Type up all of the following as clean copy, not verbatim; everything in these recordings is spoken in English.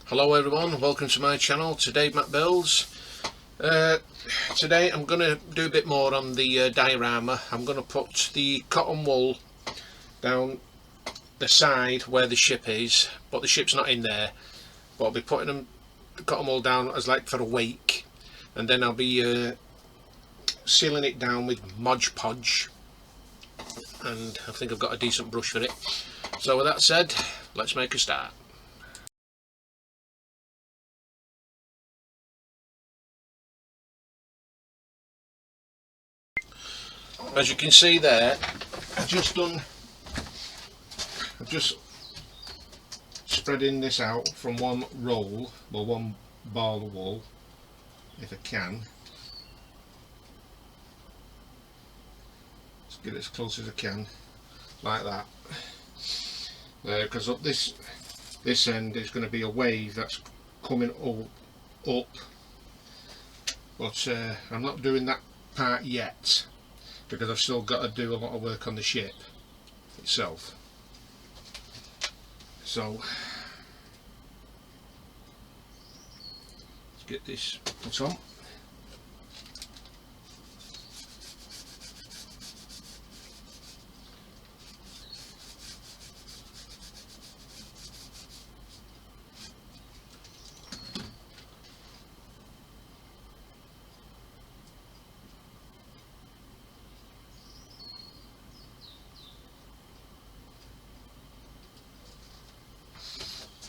Hello everyone, welcome to my channel, Today Matt Builds. Today I'm going to do a bit more on the diorama. I'm going to put the cotton wool down the side where the ship is, but the ship's not in there. But I'll be putting the cotton wool down as like for a wake, and then I'll be sealing it down with Mod Podge, and I think I've got a decent brush for it. So with that said, let's make a start. As you can see there, I've just spreading this out from one roll, or one ball of wool, if I can. Let's get it as close as I can, like that. Because up this end is going to be a wave that's coming up, but I'm not doing that part yet, because I've still got to do a lot of work on the ship itself. So let's get this put on.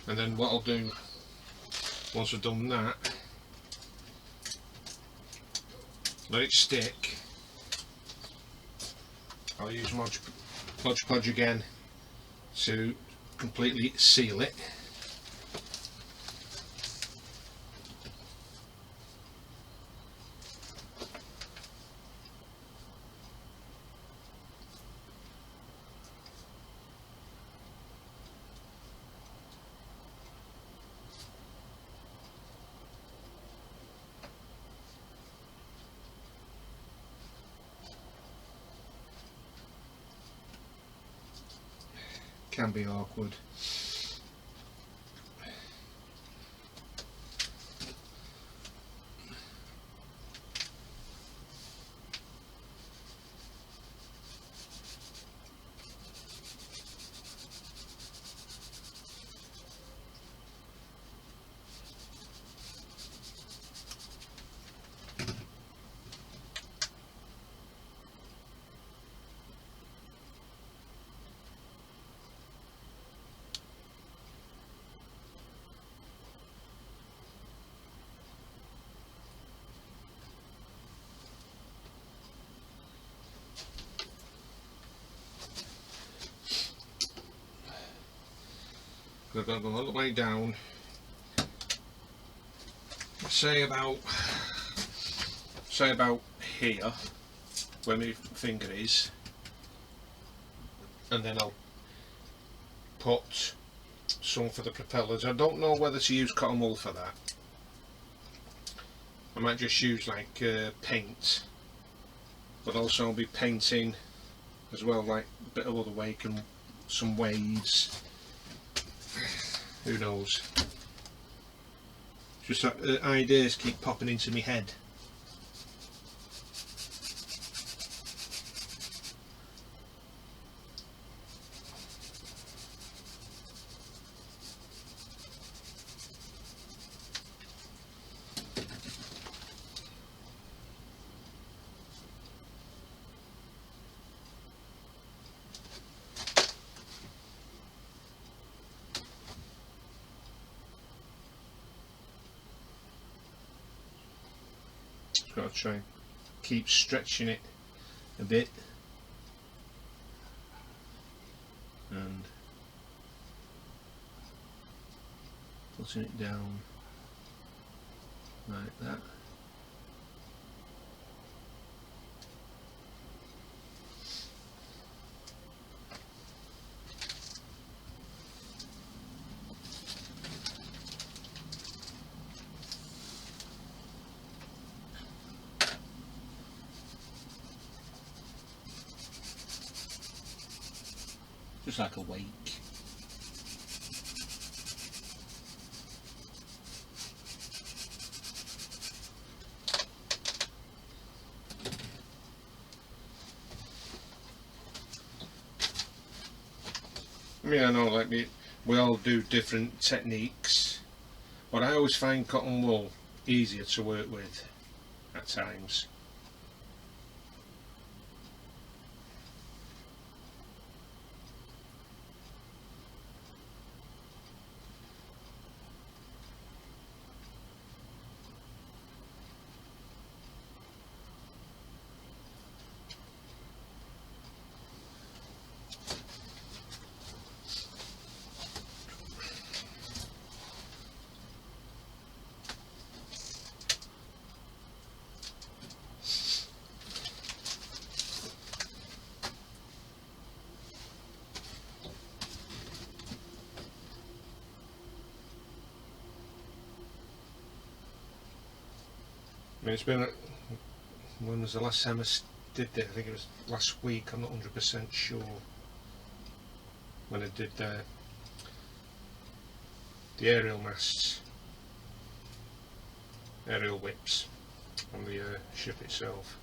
And then what I'll do once I've done that, let it stick. I'll use Mod Podge again to completely seal it. Can be awkward. I've got to go all the way down, say about here where my finger is, and then I'll put some for the propellers. I don't know whether to use cotton wool for that. I might just use like paint, but also I'll be painting as well, like a bit of other wake and some waves. Who knows? Just ideas keep popping into my head. Got to try and keep stretching it a bit and putting it down like that. Just like a wake. Yeah, I know, like we all do different techniques, but I always find cotton wool easier to work with at times. I mean, it's been, when was the last time I did it? I think it was last week, I'm not 100% sure, when I did the aerial masts, aerial whips on the ship itself.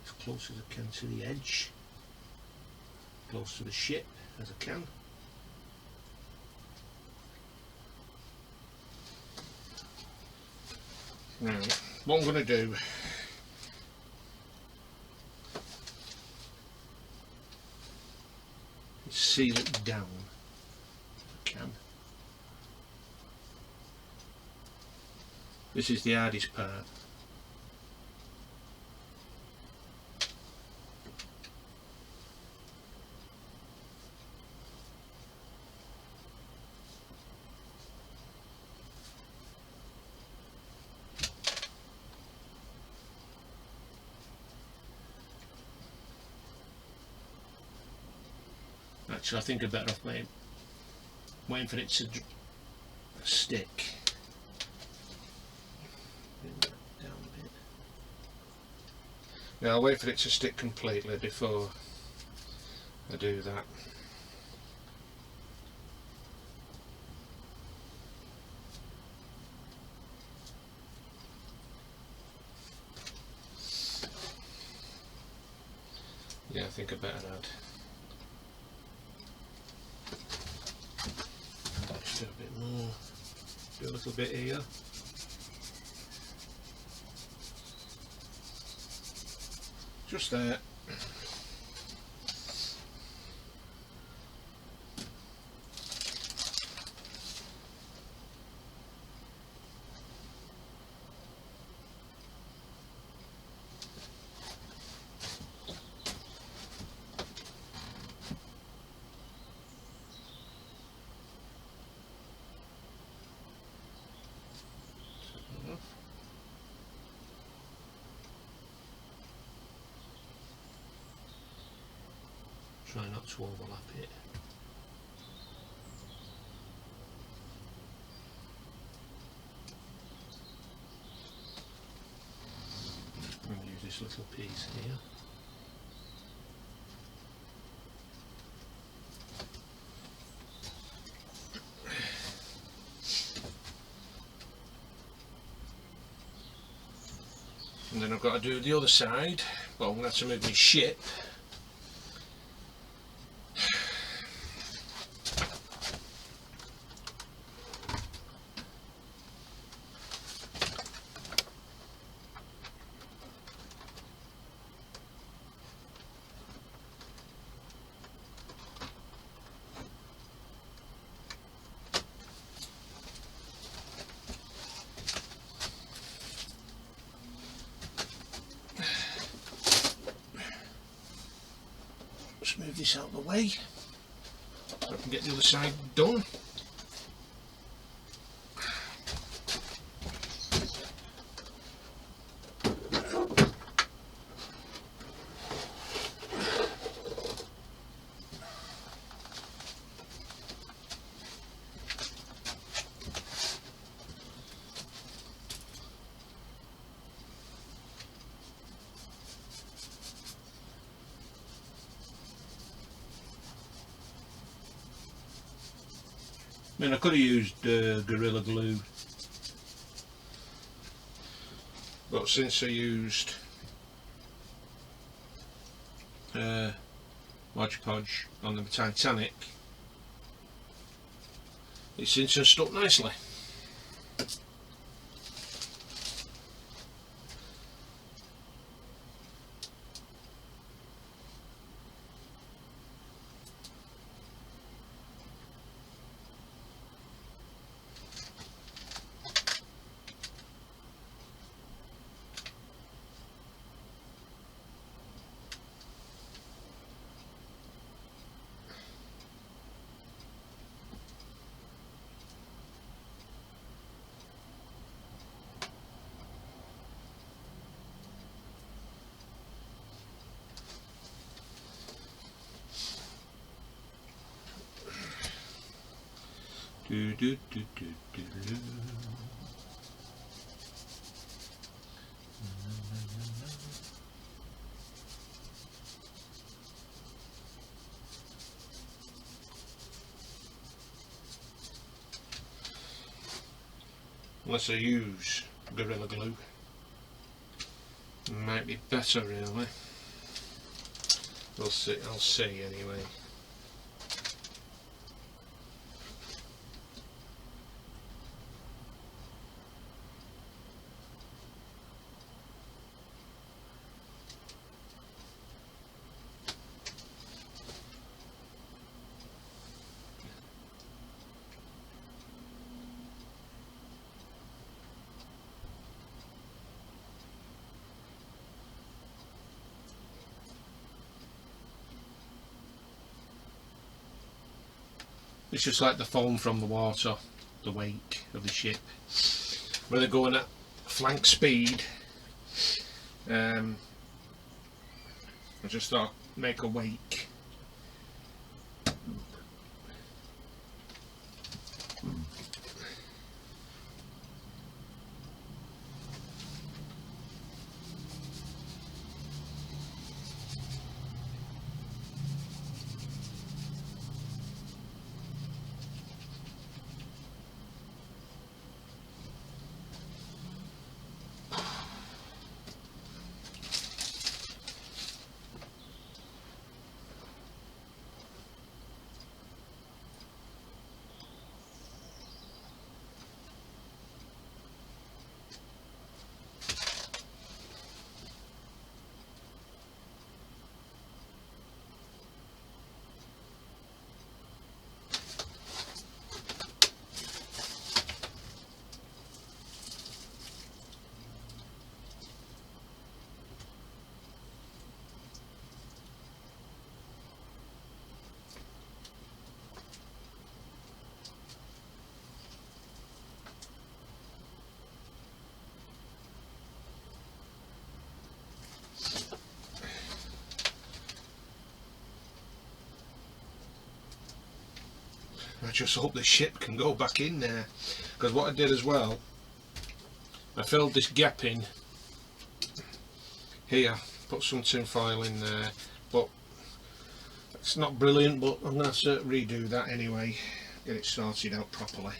As close as I can to the edge, close to the ship as I can. Right, what I'm going to do is seal it down if I can. This is the hardest part. Actually, I think I'm better off waiting for it to stick. Bring that down a bit. Now I'll wait for it to stick completely before I do that. Yeah, I think I better add just a bit more. Do a little bit here. Just there. Try not to overlap it. I'm going to use this little piece here. And then I've got to do the other side, but I'm going to have to move my ship. Just move this out of the way so I can get the other side done. mean, I could have used Gorilla Glue, but since I used Mod Podge on the Titanic, it seems to have stuck nicely. Do, do, do, do, do, do. Unless I use Gorilla Glue, might be better really. We'll see. I'll see anyway. It's just like the foam from the water, the wake of the ship. Where they're going at flank speed, I just thought make a wake. I just hope the ship can go back in there, because what I did as well, I filled this gap in here, put some tin foil in there, but it's not brilliant, but I'm going to have to redo that anyway, get it sorted out properly.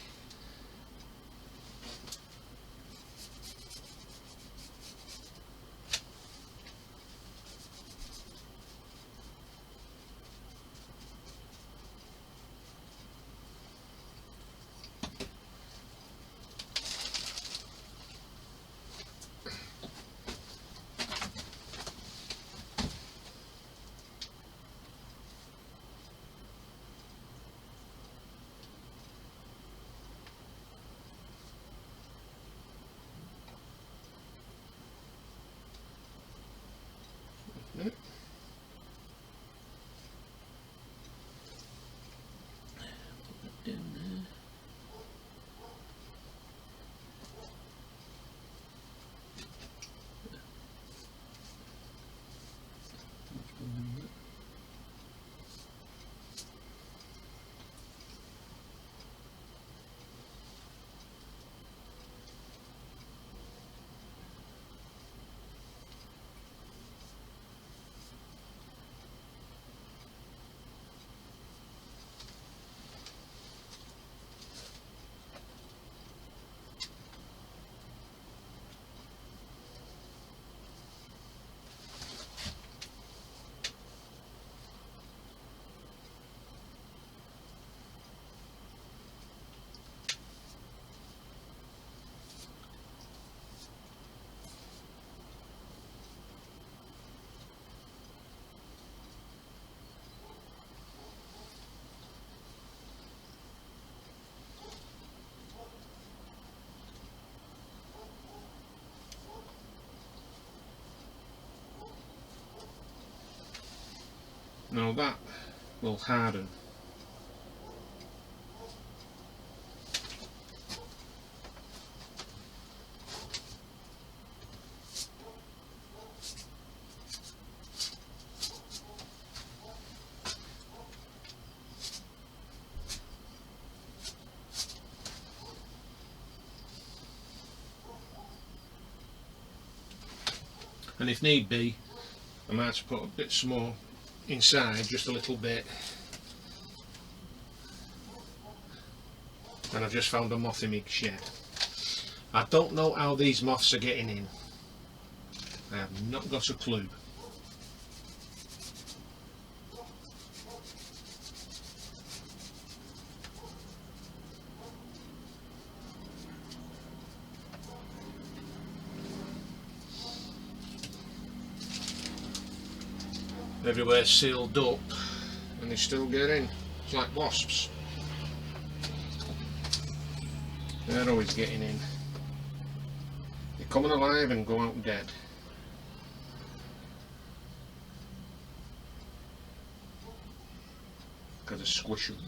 Now that will harden. And if need be, I might have to put a bit more inside, just a little bit. And I've just found a moth in my shed. I don't know how these moths are getting in. I have not got a clue. Everywhere's sealed up and they still get in. It's like wasps. They're always getting in. They come in alive and go out dead. Because I squish them.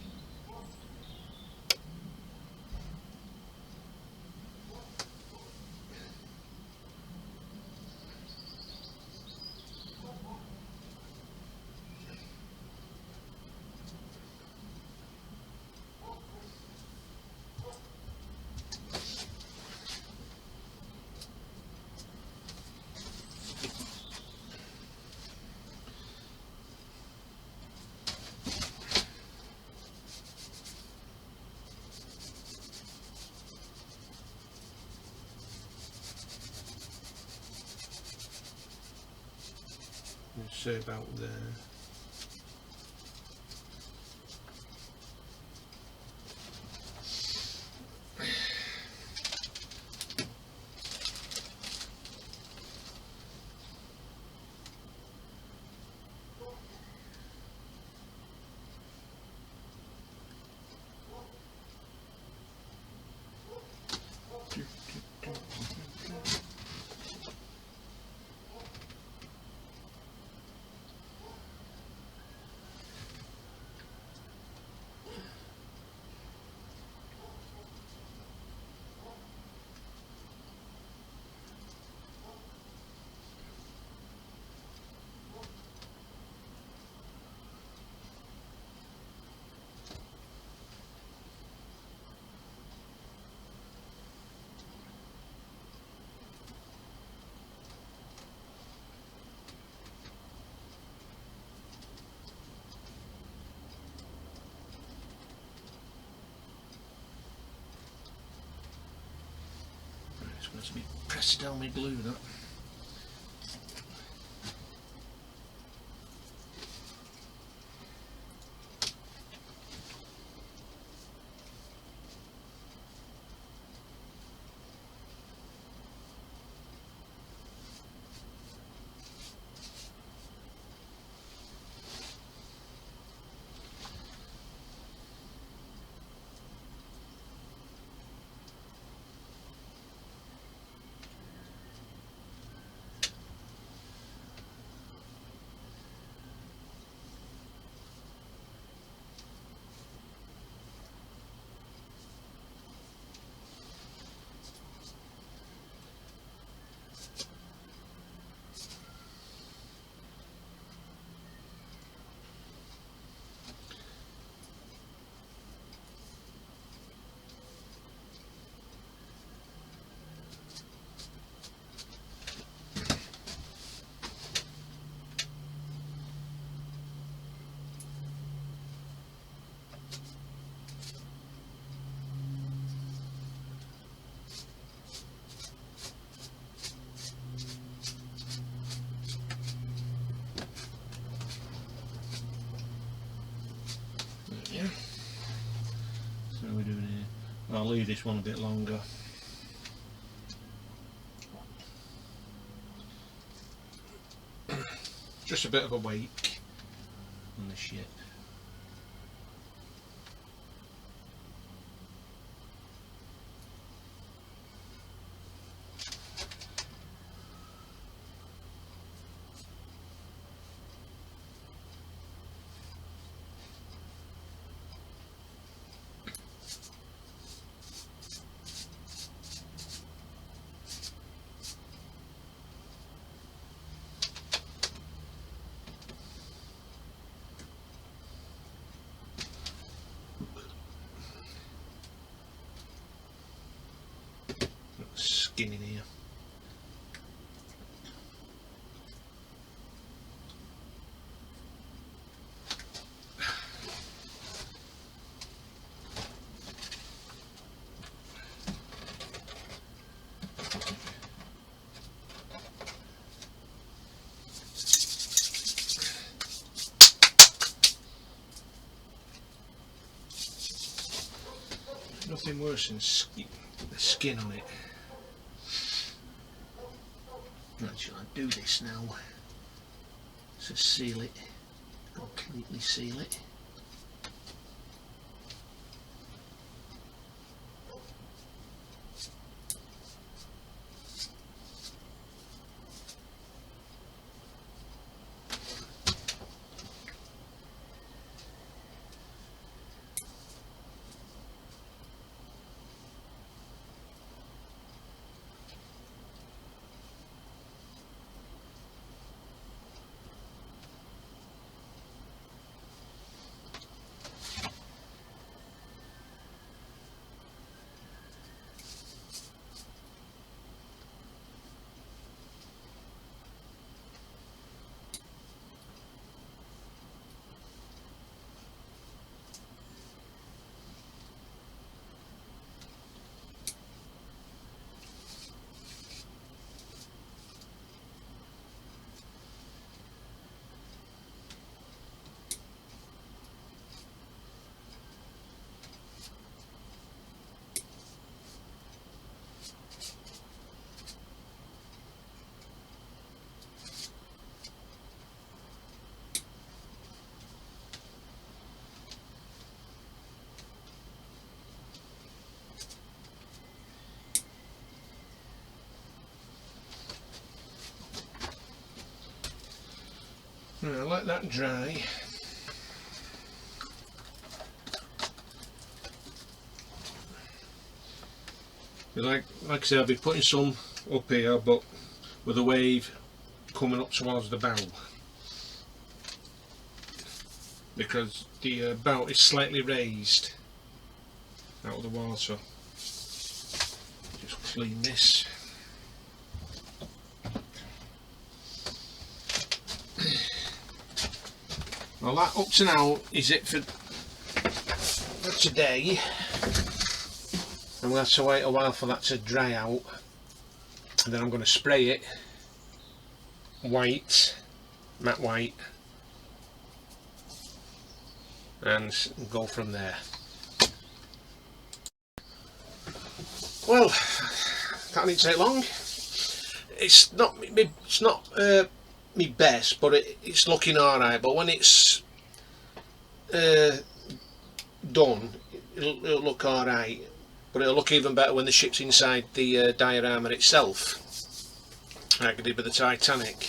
Let's say about there. It's going to be pressed down my glue, that. Yeah. So we're doing here. I'll leave this one a bit longer. Just a bit of a wake on the ship. skin in here. Nothing worse than the skin on it. Actually, I'll do this now to seal it, completely seal it. Right, I'll let that dry. Like I said, I'll be putting some up here, but with a wave coming up towards the bow, because the bow is slightly raised out of the water. Just clean this. Well, that up to now is it for today. I'm going to have to wait a while for that to dry out, and then I'm going to spray it white, matte white, and go from there. Well, that didn't take long. It's not me best, but it's looking alright. But when it's done, it'll look alright. But it'll look even better when the ship's inside the diorama itself, like I did with the Titanic.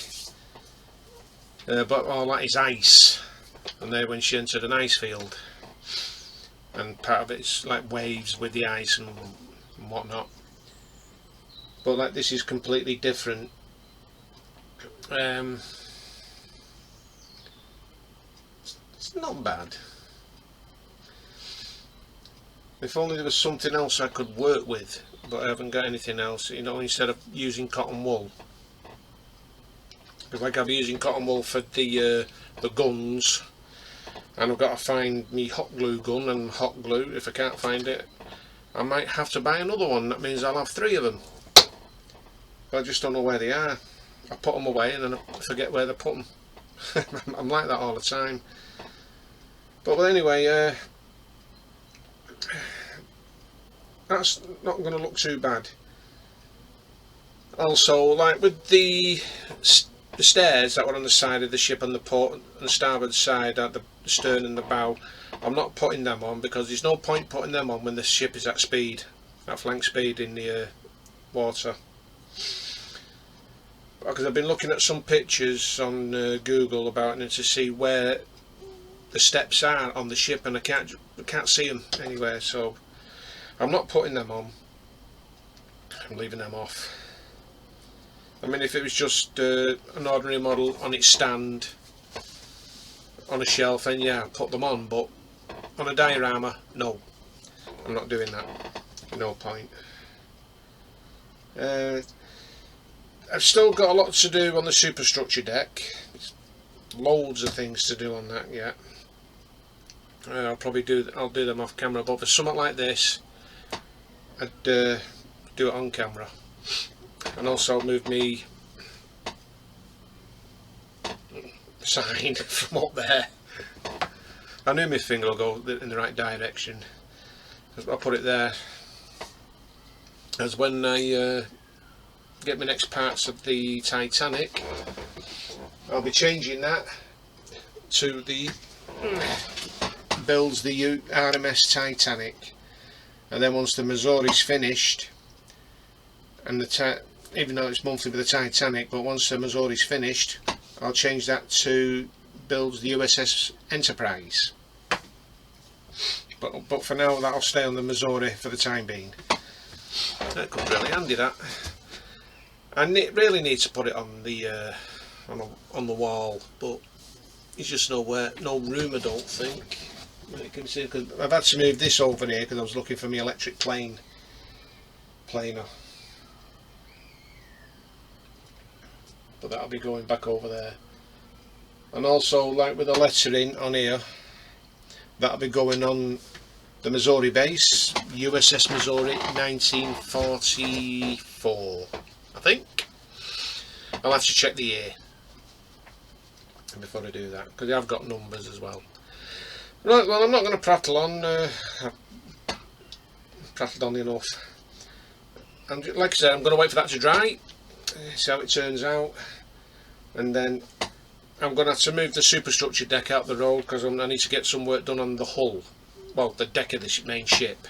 But all that is ice, and there when she entered an ice field, and part of it's like waves with the ice and whatnot. But like this is completely different. It's not bad. If only there was something else I could work with, but I haven't got anything else. You know, instead of using cotton wool, because like I'll be using cotton wool for the guns, and I've got to find me hot glue gun and hot glue. If I can't find it, I might have to buy another one. That means I'll have 3 of them. But I just don't know where they are. I put them away and then I forget where they put them. I'm like that all the time. But anyway, that's not going to look too bad. Also, like with the stairs that were on the side of the ship on the port and the starboard side at the stern and the bow, I'm not putting them on because there's no point putting them on when the ship is at speed, at flank speed in the water. Because I've been looking at some pictures on Google about it to see where the steps are on the ship, and I can't see them anywhere, so I'm not putting them on. I'm leaving them off. I mean, if it was just an ordinary model on its stand on a shelf, then yeah, I'd put them on, but on a diorama, no, I'm not doing that. No point. I've still got a lot to do on the superstructure deck. There's loads of things to do on that yet. I'll do them off camera, but for something like this I'd do it on camera. And also move me sign from up there. I knew my finger will go in the right direction. I'll put it there as when I get my next parts of the Titanic, I'll be changing that to the builds the RMS Titanic. And then once the Missouri's finished, and even though it's monthly with the Titanic, but once the Missouri's finished, I'll change that to builds the USS Enterprise. But for now, that'll stay on the Missouri for the time being. That comes really handy, that. I really need to put it on the wall, but there's just no room, I don't think. You can see, because I've had to move this over here because I was looking for my electric planer. But that'll be going back over there. And also, like with the lettering on here, that'll be going on the Missouri base, USS Missouri 1944, I think. I'll have to check the year before I do that, because I've got numbers as well. Right, well, I'm not going to prattle on. I've prattled on enough. And like I said, I'm going to wait for that to dry, see how it turns out, and then I'm going to have to move the superstructure deck out the road because I need to get some work done on the hull, well, the deck of the main ship.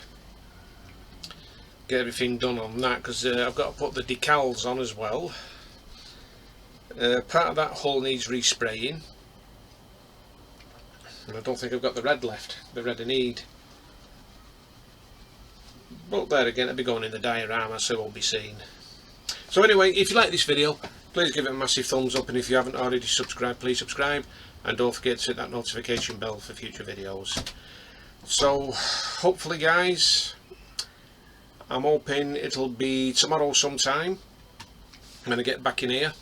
Get everything done on that because I've got to put the decals on as well. Part of that hull needs respraying, and I don't think I've got the red left, the red I need. But there again, it'll be going in the diorama, so it won't be seen. So anyway, if you like this video, please give it a massive thumbs up, and if you haven't already subscribed, please subscribe, and don't forget to hit that notification bell for future videos. So hopefully guys, I'm hoping it'll be tomorrow sometime when I get back in here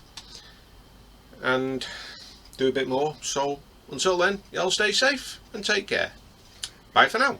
and do a bit more. So until then, y'all stay safe and take care. Bye for now.